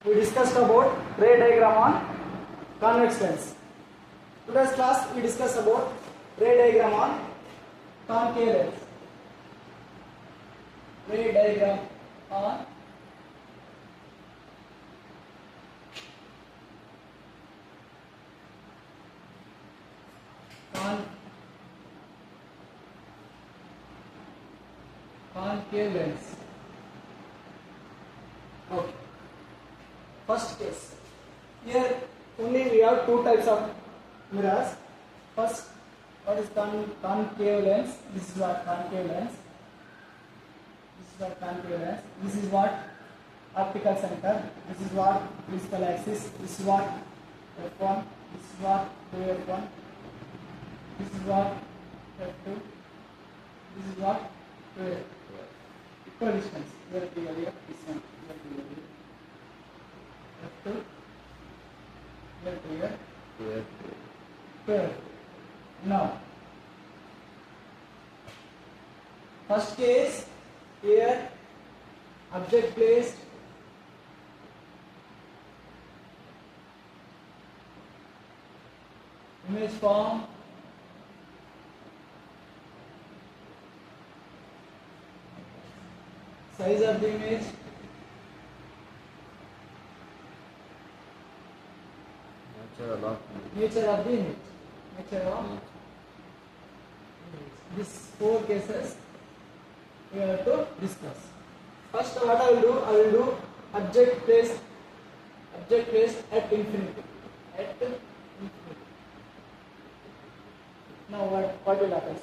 we discussed about ray diagram on convex lens. Today's class we discuss about ray diagram on concave lens. Ray diagram on concave lens. Okay. First case. Here only we have two types of mirrors. First, what is concave lens? This is what concave lens. This is what concave lens. This is what optical center. This is what principal axis. This is what f1. This is what 2f1. This is what f2. This is what 2f2. Equal distance. Here this one. F2. Here. Now, first case, here object placed image form size of the image nature of the image. These four cases we have to discuss. First, what I will do object placed at infinity. Now what will happen?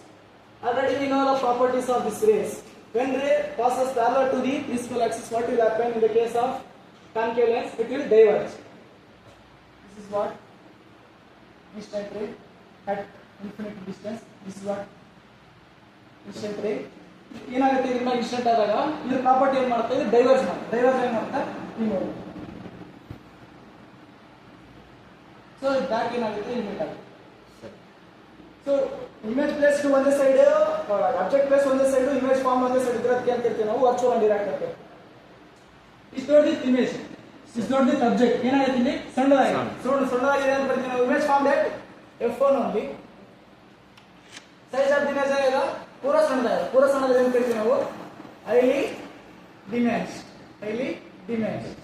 Already we know the properties of this rays. When ray passes parallel to the principal axis, what will happen in the case of concave lens? It will diverge. This is what incident ray at infinite distance. This is what incident ray. ಏನಾಗುತ್ತೆ ಇದನ್ನ incident ಆದಾಗ ಇದ್ರ property ಏನು ಮಾಡುತ್ತೆ, ಇದು diverge ಏನು ಮಾಡುತ್ತೆ remove. So back ಏನಾಗುತ್ತೆ ಇಮಿಟ್ ಆಗುತ್ತೆ. ಸೊ ಇಮೇಜ್ ಪ್ಲೇಸ್ ಒಂದೇ ಸೈಡ್, ಆಬ್ಜೆಕ್ಟ್ ಪ್ಲೇಸ್ ಒಂದೇ ಸೈಡ್, ಇಮೇಜ್ ಫಾರ್ಮ್ ಒಂದೇ ಸೈಡ್ ಇದ್ರದಕ್ಕೆ ಅಂತ ಹೇಳ್ತೀವಿ ನಾವು ವರ್ಚುವಲ್ ಅಂಡ್ ಡೈರೆಕ್ಟ್ ಅಂತ. ಇಸ್ ನೋಡಿದ ಇಮೇಜ್, ಇಸ್ ನೋಡಿದ ಆಬ್ಜೆಕ್ಟ್ ಏನಾಗುತ್ತೆ ಇಲ್ಲಿ ಸಣ್ಣದಾಗಿದೆ ಅಂತ ಬರ್ತೀವಿ ನಾವು. Image form date f1 only. Size of the image ಆಗಿದೆ ಪೂರಾ ಸಣ್ಣದಾಗಿದೆ ಅಂತ ಹೇಳ್ತೀವಿ ನಾವು highly diminished.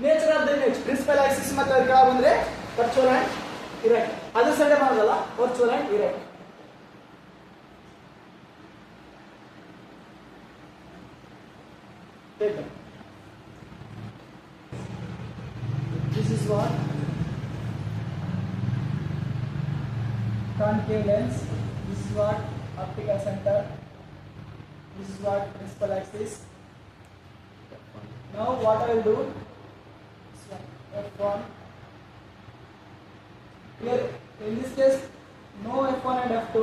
Nature of the image principal axis ಮತ್ತೆ ಕೆಳಗೆ ಬಂದ್ರೆ ವರ್ಚುವಲ್ ಅಂಡ್ ಇರೆಕ್ಟ್. ಅದು ಸೈಡ್ ಮಾಡೋದಲ್ಲ, virtual and erect. This is what concave lens. This is what optical center. This is what principal axis. Now what I will do? This one f1. Here in this case no f1 and f2.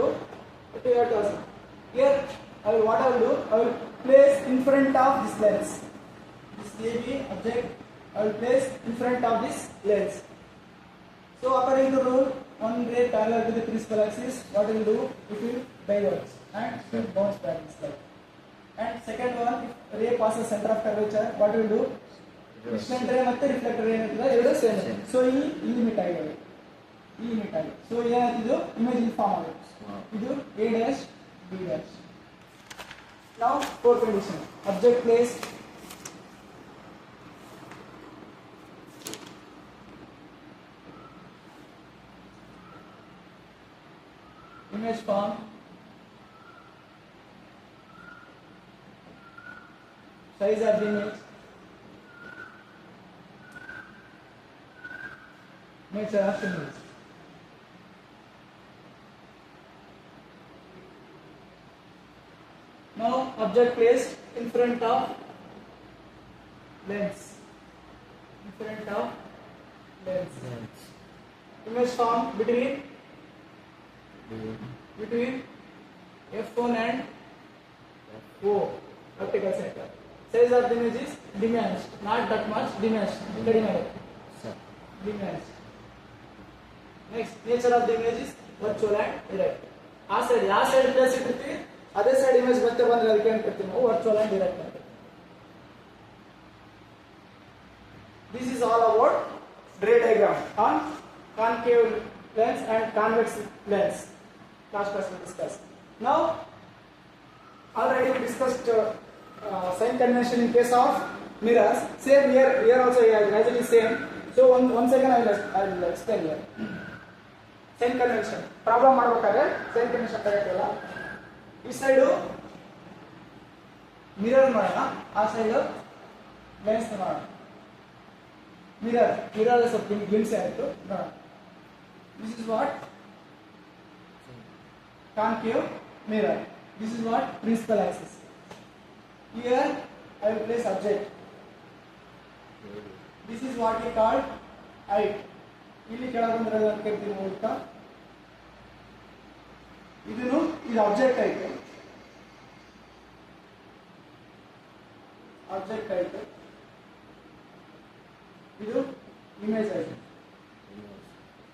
Here what I will do? I will place in front of this lens. This AB object I will place in front of this lens. So according to rule, one ray parallel to the principal axis, what will do? It will diverge and it will bounce back this way. And second one, if ray passes center of curvature, what will do? Incident ray and reflected ray ಎರಡು same. So ಈ limit ಆಗಿದೆ. So ಏನಾಯ್ತು, image ಇಲ್ಲಿ form ಆಗುತ್ತೆ. ಇದು A dash B dash. Now fourth condition, object placed image form size of the image nature of the image. Now object placed in front of lens. Image form between f1 and O, optical center. Size of the image is diminished, not that much, diminished. Next, nature of the image is virtual and direct. ಆ side ಯಾವ side place ಇಟ್ಟಿರ್ತೀವಿ ಅದೇ side image ಮತ್ತೆ ಬಂದ್ರೆ ಅದಕ್ಕೆ ಏನು ಕೊಡ್ತೀವಿ ನಾವು ವರ್ಚುವಲ್ ಅಂಡ್ ಡೈರೆಕ್ಟ್ ಅಂತ. This is all about ray diagram on concave lens and convex lens. Last class we discussed. Now, already we discussed sign convention in case of mirrors. Same here. Here also as it is same. So one second I will explain here. Sign convention. Problem ಮಾಡಬೇಕಾದ್ರೆ sign convention correct ಈ side mirror ಮಾಡೋಣ, ಆ side lens ಮಾಡೋಣ. Mirror ಸ್ವಲ್ಪ glimpse ಆಯಿತು ನೋಡೋಣ. This is what concave mirror. This is what principal axis. Here I will place object. This is what we call height. ಇಲ್ಲಿ ಕೆಳಗೆ ಬಂದಿರೋದು ಅಂತ ಕರಿತೀವಿ ನೋಡ್ತಾ. ಇದು ಆಬ್ಜೆಕ್ಟ್ ಆಯ್ತು. ಆಬ್ಜೆಕ್ಟ್ ಆಯ್ತು. ಇದು ಇಮೇಜ್ ಆಯ್ತು.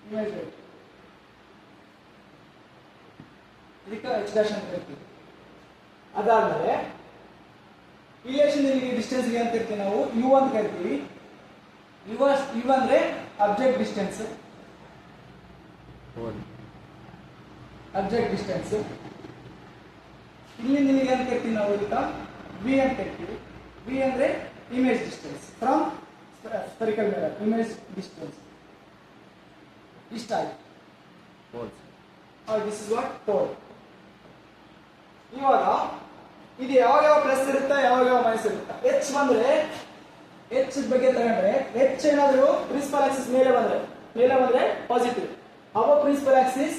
ಇಮೇಜ್ ಆಯ್ತು. ಇದಕ್ಕೆ ಎಚ್ ಡ್ಯಾಶ್ ಅಂತ ಕರಿತೀವಿ. ಅದಾದ್ಮೇಲೆ ಇಲಿಯೇಷನ್ ಡಿಸ್ಟೆನ್ಸ್ ಗೆ ಅಂತ ಕರಿತೀವಿ ನಾವು ಯು ಅಂತ ಕರಿತೀವಿ. ಯು ಅಂದ್ರೆ ಅಬ್ಜೆಕ್ಟ್ ಡಿಸ್ಟೆನ್ಸ್. ಅಬ್ಜೆಕ್ಟ್ ಡಿಸ್ಟೆನ್ಸ್ ಇಲ್ಲಿ ನಿಮಗೆ ಅಂತ ಕರಿತೀವಿ ನಾವು ಇದಕ್ಕೆ ವಿ ಅಂತ ಕರಿತೀವಿ. ವಿ ಅಂದ್ರೆ image distance from spherical mirror. Image distance ಇಷ್ಟ ಆಯ್ತು. This is what pole. ಇವಾಗ ಇದು ಯಾವಾಗ ಪ್ಲಸ್ ಇರುತ್ತೆ, ಯಾವಾಗ ಮೈನಸ್ ಇರುತ್ತೆ. ಎಚ್ ಬಂದ್ರೆ ಎಚ್ ಬಗ್ಗೆ ತಗೊಂಡ್ರೆ ಎಚ್ ಏನಾದ್ರು ಪ್ರಿನ್ಸಿಪಲ್ ಆಕ್ಸಿಸ್ ಮೇಲೆ ಬಂದ್ರೆ positive. Above principal axis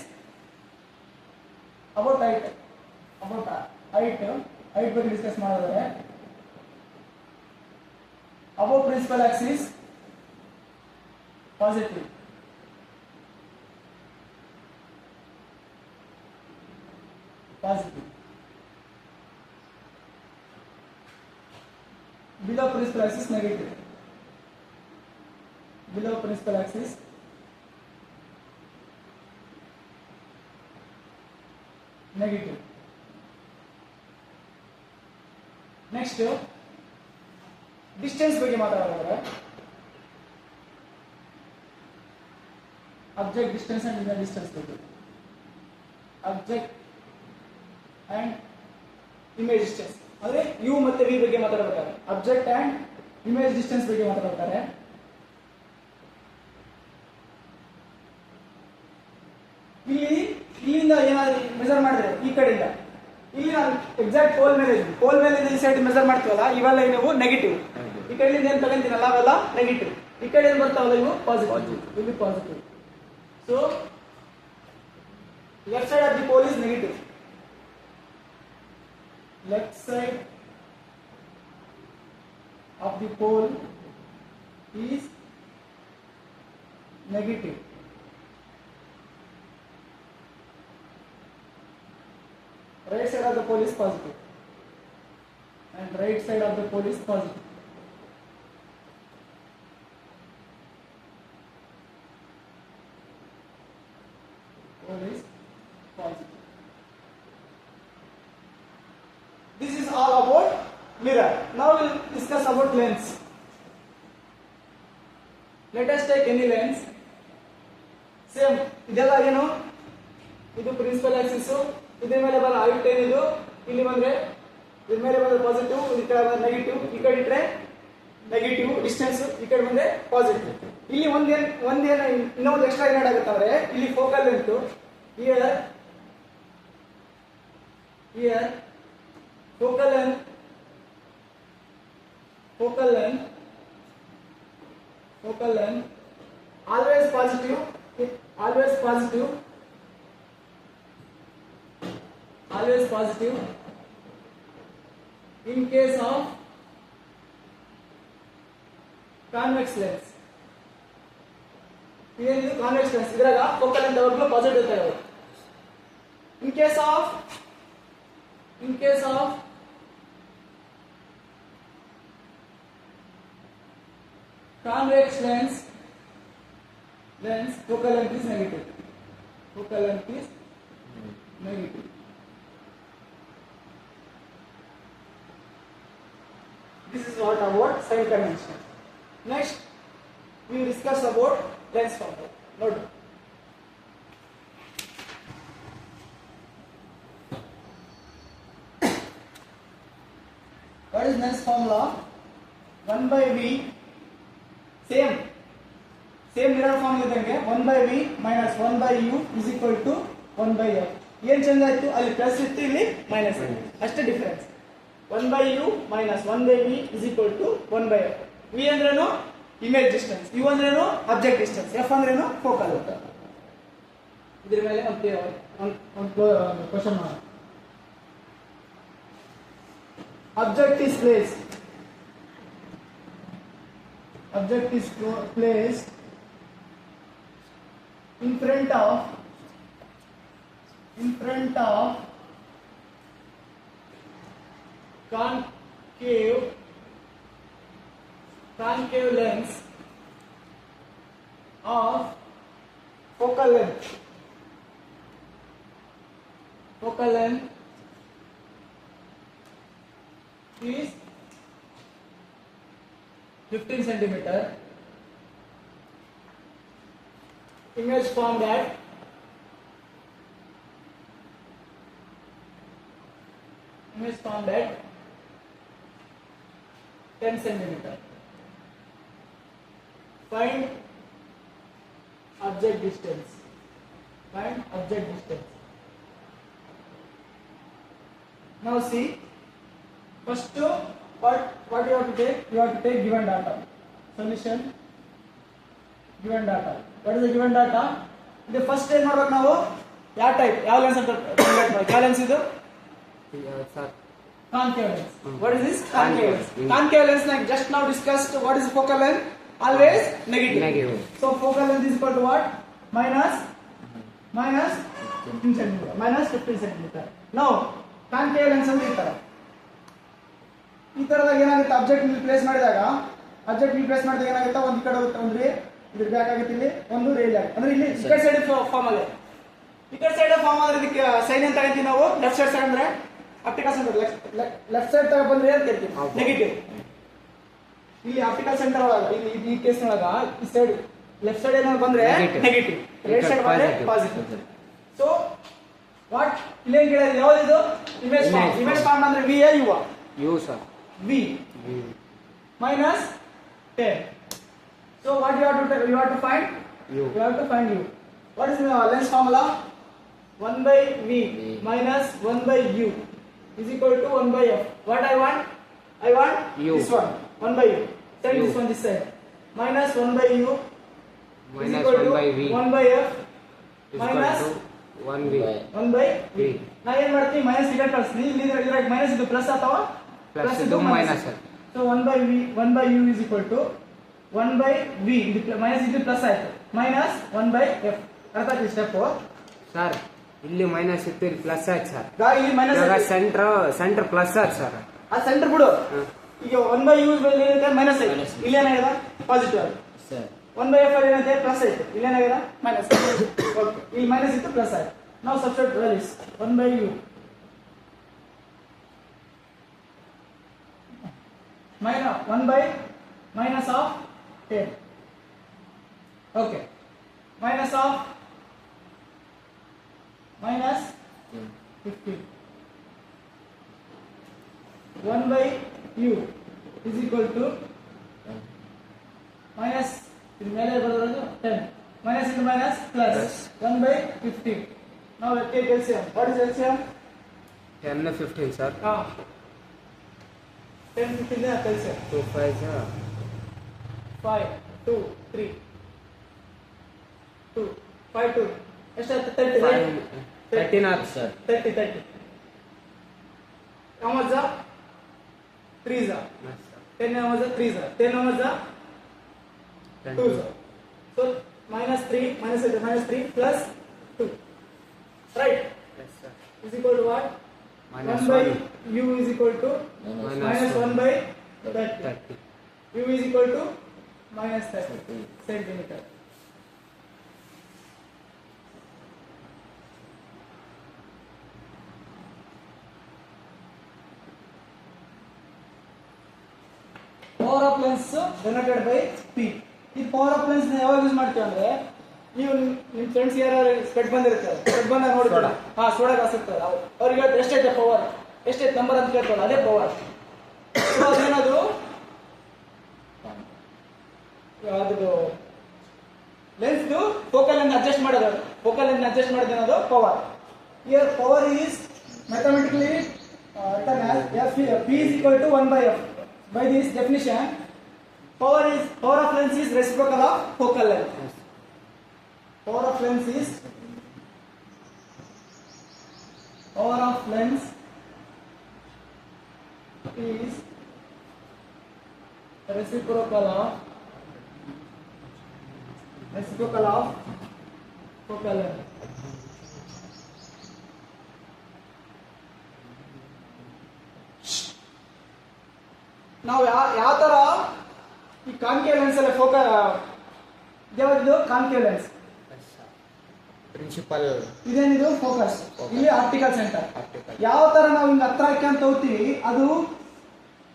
about height ಬಗ್ಗೆ ಡಿಸ್ಕಸ್ ಮಾಡಿದ್ರೆ above principal axis positive. Below principal axis negative. Below principal axis negative. Next distance ಬಗ್ಗೆ ಮಾತಾಡೋಣ. Object distance and image distance ಬಗ್ಗೆ. Object and image distance ಅಂದ್ರೆ you ಮತ್ತೆ V ಬಗ್ಗೆ ಮಾತಾಡಬೇಕಾದ್ರೆ object and image distance ಬಗ್ಗೆ ಮಾತಾಡಬೇಕಾದ್ರೆ ಇಲ್ಲಿಂದ ಏನಾದ್ರು ಮೆಜರ್ ಮಾಡಿದ್ರೆ ಈ ಕಡೆಯಿಂದ ಇಲ್ಲಿ ನಾನು ಎಕ್ಸಾಕ್ಟ್ ಪೋಲ್ ಮೇಲೆ ಈ ಸೈಡ್ ಮೆಜರ್ ಮಾಡ್ತೀವಲ್ಲ ಇವೆಲ್ಲ ನೀವು ನೆಗೆಟಿವ್. ಈ ಕಡೆಯಿಂದ ಏನು ತಗೊಂತೀನಲ್ಲ ಅವೆಲ್ಲ ನೆಗೆಟಿವ್. ಈ ಕಡೆ ಏನು ಬರ್ತಾವಲ್ಲ ಇವು ಪಾಸಿಟಿವ್. ಇಲ್ಲಿ positive. So left side of the pole is negative. Left side of the pole is negative. Right side of the pole is positive. And right side of the pole is positive. Pole is positive. This is all about mirror. Now we will discuss about lens. Let us take any lens. Same. ಇದೆಲ್ಲ ಏನು, ಇದು principal Axis. ಇದ್ರ ಮೇಲೆ ಬರೋ height ಏನಿದು, ಇಲ್ಲಿ ಬಂದ್ರೆ ಇದ್ರ ಮೇಲೆ ಬಂದ್ರೆ ಪಾಸಿಟಿವ್, ಈ ಕಡೆ ಬಂದ್ರೆ ನೆಗೆಟಿವ್. ಈ ಕಡೆ ಇಟ್ರೆ ನೆಗೆಟಿವ್ ಡಿಸ್ಟೆನ್ಸ್, ಈ ಕಡೆ ಬಂದ್ರೆ ಪಾಸಿಟಿವ್. ಇಲ್ಲಿ ಒಂದೇನು ಇನ್ನೊಂದು ಎಕ್ಸ್ಟ್ರಾ ಏನ್ ಆಗುತ್ತೆ ಅಂದ್ರೆ ಇಲ್ಲಿ focal length here focal length always positive in case of convex lens. ಇದೇನಿದು ಕಾನ್ವೆಕ್ಸ್ ಲೆನ್ಸ್, ಇದ್ರಾಗ ಫೋಕಲ್ ಲೆಂತ್ ಯಾವಾಗಲೂ ಪಾಸಿಟಿವ್ ಇರ್ತದೆ. in case of convex lens focal length is negative. This is what about sign convention. Next, we discuss about lens formula. Note. What is lens formula? 1 by V, same mirror form ಇದ್ದಂಗೆ 1 by V minus 1 by U is equal to 1 by F. ಏನು change ಆಯ್ತು? ಅಲ್ಲಿ plus ಇತ್ತು, ಇಲ್ಲಿ minus ಇತ್ತು, ಅಷ್ಟೇ difference. 1 by U minus 1 by V is equal to 1 by F. V ಅಂದ್ರೇನು image distance, U ಅಂದ್ರೇನು ಆಬ್ಜೆಕ್ಟ್ ಡಿಸ್ಟೆನ್ಸ್, F ಅಂದ್ರೇನು ಫೋಕಲ್. ಇದ್ರ ಮೇಲೆ ಒಂದು ಕ್ವೆಶ್ಚನ್ ಮಾಡಿ. Object is placed in front of concave lens of focal length is 15 centimeter. Image formed at 10 centimeter. Find object distance. Now see, first what you have to take? You have to take given data. Solution, given data. What is the given data? The first ಏನು ಮಾಡಬೇಕು ನಾವು? ಯಾವ type, ಯಾವ lens ಅಂತ ಯಾವ lens ಇದು? Concave lens. What is this? Concave lens. Concave lens, like just now discussed, what is focal length? Always negative. So focal length is equal to what? Minus 15 centimeter. Now concave lens ಅಂದ್ರೆ ಈ ತರದಾಗ ಏನಾಗುತ್ತೆ? Object ನೀವು place ಮಾಡಿದಾಗ ಏನಾಗುತ್ತೆ? ಒಂದು ಕಡೆ ಹೋಗುತ್ತೆ, ಒಂದು ರೇ ಇದ್ರ ಬ್ಯಾಕ್ ಆಗುತ್ತೆ, ಇಲ್ಲಿ ಒಂದು ರೇ ಆಗುತ್ತೆ. ಅಂದ್ರೆ ಇಲ್ಲಿ ಈ ಕಡೆ ಸೈಡ್ ಫಾರ್ಮ್ ಆಗಿದೆ. ಈ ಕಡೆ ಸೈಡ್ ಫಾರ್ಮ್ ಆದ್ರೆ ಇದಕ್ಕೆ ಸೈನ್ ಅಂತ ತಗೊಂತೀವಿ ನಾವು. ಲೆಫ್ಟ್ ಸೈಡ್ ಅಂದ್ರೆ ಆಪ್ಟಿಕಲ್ ಸೆಂಟರ್, ಲೆಫ್ಟ್ ಸೈಡ್ ತಗ ಬಂದ್ರೆ ಅಂತ ಹೇಳ್ತೀವಿ ನೆಗೆಟಿವ್. ಇಲ್ಲಿ ಆಪ್ಟಿಕಲ್ ಸೆಂಟರ್ ಒಳಗ ಈ ಕೇಸ್ ಒಳಗ ಈ ಸೈಡ್ ಲೆಫ್ಟ್ ಸೈಡ್ ಏನಾದ್ರು ಬಂದ್ರೆ ನೆಗೆಟಿವ್, ರೈಟ್ ಸೈಡ್ ಬಂದ್ರೆ ಪಾಸಿಟಿವ್. ಸೊ ವಾಟ್ ಇಲ್ಲಿ ಏನು ಕೇಳಿದ್ರೆ ಯಾವ್ದು? ಇಮೇಜ್ ಫಾರ್ಮ್ ಅಂದ್ರೆ V A U sir. V minus 10. So what you have to find? U. You have to find U. What is the lens formula? 1 by V minus 1 by U is equal to 1 by F. What I want? U. This one. 1 by U. Send this one this side. Minus 1 by U minus 1 by V 1 by F minus 1 by V. ನಾ ಏನು ಮಾಡ್ತೀನಿ? Minus ಈಗ ಕಳಿಸ್ತೀನಿ. ಇಲ್ಲಿ minus ಇದು plus ಅಥವಾ plus ಇದು minus. So 1 by U is equal to 1 by V. ಇದು ಮೈನಸ್ ಇದು ಪ್ಲಸ್ ಆಯ್ತು, ಮೈನಸ್ 1 by F. ಅರ್ಥ ಆಯ್ತು ಸ್ಟೆಪ್ ಸರ್? ಇಲ್ಲಿ ಮೈನಸ್ ಇತ್ತು, ಇಲ್ಲಿ ಪ್ಲಸ್ ಆಯ್ತು ಸರ್. ಇಲ್ಲಿ ಮೈನಸ್ ಸೆಂಟರ್ ಪ್ಲಸ್ ಆಯ್ತು ಸರ್. ಆ ಸೆಂಟರ್ ಬಿಡು. ಈಗ 1 by U ಏನಿದೆ? ಮೈನಸ್ ಆಯ್ತು. ಇಲ್ಲಿ ಏನಾಗಿದೆ? ಪಾಸಿಟಿವ್ ಆಯ್ತು. 1 by F ಅಲ್ಲಿ ಏನಿದೆ? ಪ್ಲಸ್ ಆಯ್ತು. ಇಲ್ಲಿ ಏನಾಗಿದೆ? ಮೈನಸ್. ಓಕೆ, ಇಲ್ಲಿ ಮೈನಸ್ ಇತ್ತು, ಪ್ಲಸ್ ಆಯ್ತು. ನಾವು substitute values 1 by U minus 1 by minus of 10. Okay, minus of minus 15. 1 by U is equal to minus in ಮೇಲೆ ಬರೋದು 10, minus into minus plus 1 by 15. Now let's take LCM. What is LCM? 10 and 15 sir. 10 15 is LCM. 2 5 sir. 5 2 3 2 5 2 ಎಷ್ಟು 30 13 ಆಯ್ತು sir. 30 how much are 3 are 10 how much are 3 are 10 how much are 2 are. So minus 3 plus 2, right? Yes sir. Is equal to what? Minus 1 by 1. U is equal to minus 1 by 30. U is equal to minus 30 centimeter. Power of lens denoted by P. ಈ power of lens ಯಾವಾಗ use ಮಾಡ್ತೀವಿ ಅಂದ್ರೆ, ನೀವು ನಿಮ್ಮ friends ಯಾರು ಸ್ಪೆಟ್ ಬಂದಿರ್ತಾರೆ, ಸ್ಪೆಟ್ ಬಂದಾಗ ನೋಡ್ತಾರೆ, ಹಾ ಸೋಡಾ ಗ್ಲಾಸ್ ಇರ್ತದೆ, ಅವ್ರಿಗೆ ಎಷ್ಟೈತೆ ಪವರ್, ಎಷ್ಟೈತೆ ನಂಬರ್ ಅಂತ ಕೇಳ್ತಾರೆ, ಅದೇ ಪವರ್. ಅದೇನದು ಅದು ಲೆನ್ಸ್ ಫೋಕಲ್ ಲೆಂತ್ ಅಡ್ಜಸ್ಟ್ ಮಾಡೋದು, ಫೋಕಲ್ ಲೆಂತ್ ಅಡ್ಜಸ್ಟ್ ಮಾಡೋದೇನದು power. Here power is mathematically written as P is equal to 1 by F. By this definition, power of lens is reciprocal of focal length. Power of lens is reciprocal of focal length. ನಾವು ಯಾವ ತರ ಈ concave lens ಅಲ್ಲಿ focal ಯಾವ್ದು concave lens, principal ಇದೇನಿದು focus, ಇಲ್ಲಿ optical centre. ಯಾವ ತರ ನಾವು ಹಿಂಗ ಹತ್ರ ಹಾಕ್ಯಂತ ಹೋಗ್ತೀವಿ, ಅದು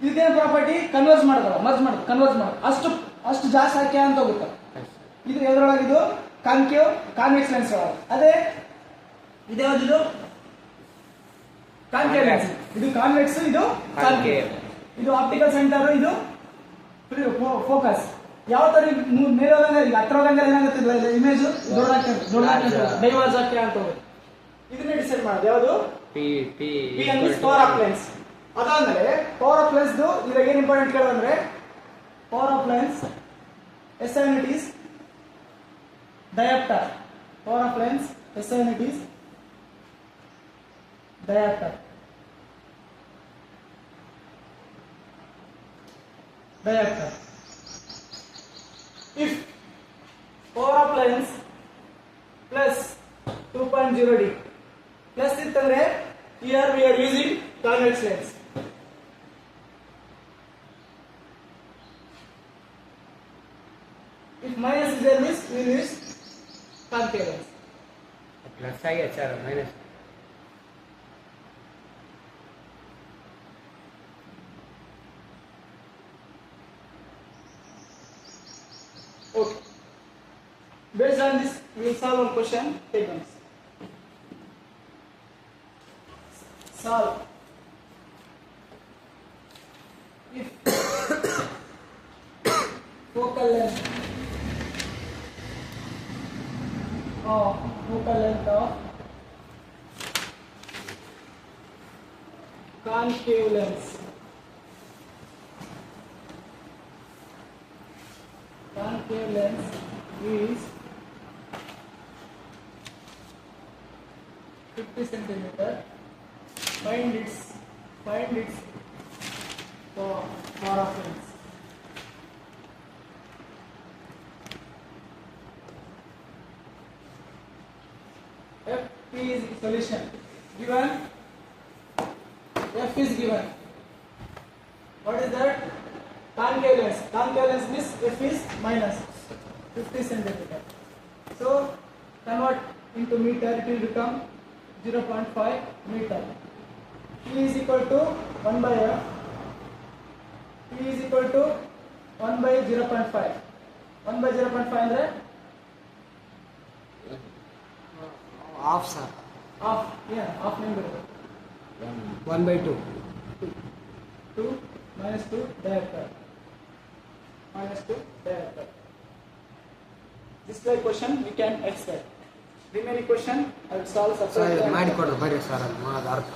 ಇದೇನ್ ಪ್ರಾಪರ್ಟಿ ಕನ್ವರ್ಸ್ ಮಾಡೋದು, ಮರ್ಜ್ ಮಾಡೋದು, ಕನ್ವರ್ಸ್ ಮಾಡೋದು, ಅಷ್ಟು ಜಾಸ್ತಿ ಹಾಕ್ಯ ಅಂತ ಹೋಗುತ್ತೆ. ಇದು ಎದ್ರೊಳಗಿದು ಕಾನ್ವೆಕ್ಸ್ ಲೆನ್ಸ್ ಒಳಗೆ. ಅದೇ ಇದ್ಯಾವ್ದು ಕಾನ್ಕೇವ್ ಲೆನ್ಸ್, ಇದು ಕಾನ್ವೆಕ್ಸ್, ಇದು ಕಾನ್ಕೇವ್. ಇದು ಆಪ್ಟಿಕಲ್ ಸೆಂಟರ್, ಇದು ಫೋಕಸ್. ಯಾವ ತರ ಮೇಲೆ ಹೋದಂಗೆ ಹತ್ರ ಹೋದಂಗೆ ಏನಾಗುತ್ತೆ, ಇಮೇಜ್ ದೊಡ್ಡದಾಗ್ತದೆ, ಡೈವರ್ಸ್ ಆಗ್ತದೆ ಅಂತ ಹೋಗುತ್ತೆ. ಇದನ್ನೇ ಡಿಸೈಡ್ ಮಾಡೋದು ಯಾವುದು, ಪಿ ಪವರ್ ಆಫ್ ಲೆನ್ಸ್. ಅದಾದ್ಮೇಲೆ ಪವರ್ ಆಫ್ ಲೆನ್ಸ್ ಇವಾಗ ಏನ್ ಇಂಪಾರ್ಟೆಂಟ್ ಕೇಳೋದಂದ್ರೆ, power of lens SI unit is diopter. Power of lens SI unit is diopter. If power of lens plus 2.0D plus ittandre, here we are using convex lens. If minus is there means we will use concave lens. Plus ಆಗಿ sir minus. Okay. Based on this, we will solve one question. Take one. Solve. If focal length of concave lens is 50 centimeter. Find its power of lens. F is solution given. F is given. What is that? Concave lens. Concave lens means F is minus 50 centimeter. So convert into meter. It will become 0.5 meter. P is equal to 1 by F. P is equal to 1 by 0.5. 1 by 0.5 ಅಂದ್ರೆ half sir, half. Yeah, half number. 1/2. 2 minus 2 diopter. This like question we can expect. Remaining question I will solve sir separately. ಮಾಡಿಕೊಡ್ರಿ ಬರ್ರಿ sir, ಅದು ಮಾಡೋದು ಅರ್ಥ